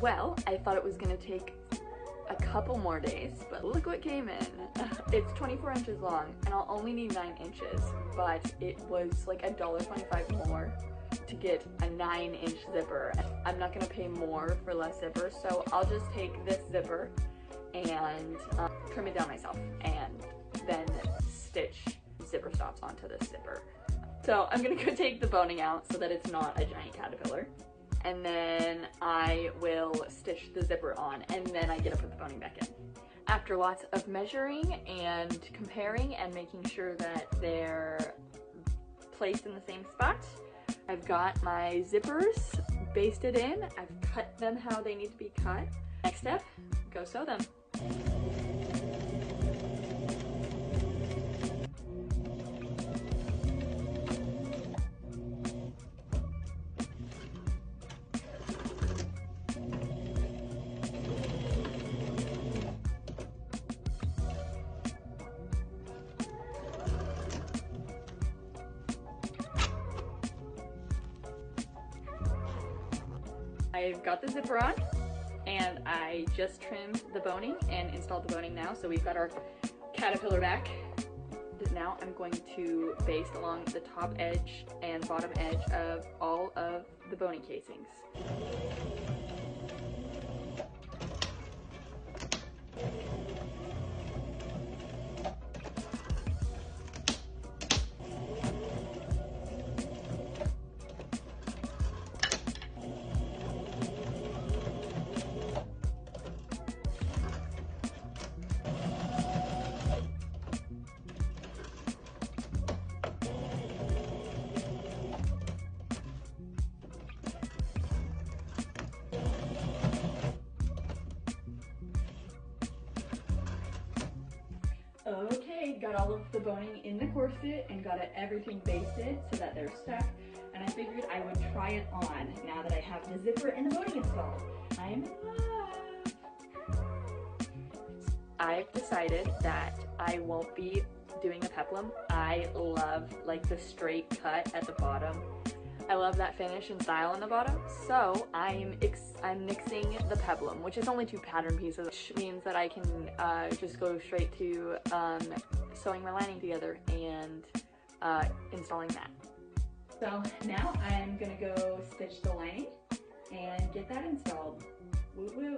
Well, I thought it was gonna take a couple more days, but look what came in. It's 24 inches long and I'll only need 9 inches, but it was like $1.25 more to get a 9-inch zipper. I'm not gonna pay more for less zipper, so I'll just take this zipper and trim it down myself and then stitch zipper stops onto this zipper. So I'm gonna go take the boning out so that it's not a giant caterpillar, and then I will stitch the zipper on, and then I get to put the boning back in. After lots of measuring and comparing and making sure that they're placed in the same spot, I've got my zippers basted in. I've cut them how they need to be cut. Next step, go sew them. I've got the zipper on and I just trimmed the boning and installed the boning now, so we've got our caterpillar back. Now I'm going to baste along the top edge and bottom edge of all of the boning casings. Okay, got all of the boning in the corset and got everything basted so that they're stuck, and I figured I would try it on now that I have the zipper and the boning installed. I'm in love! I've decided that I won't be doing a peplum. I love like the straight cut at the bottom. I love that finish and style on the bottom, so I'm mixing the peplum, which is only 2 pattern pieces, which means that I can just go straight to sewing my lining together and installing that. So now I'm gonna go stitch the lining and get that installed. Woo woo!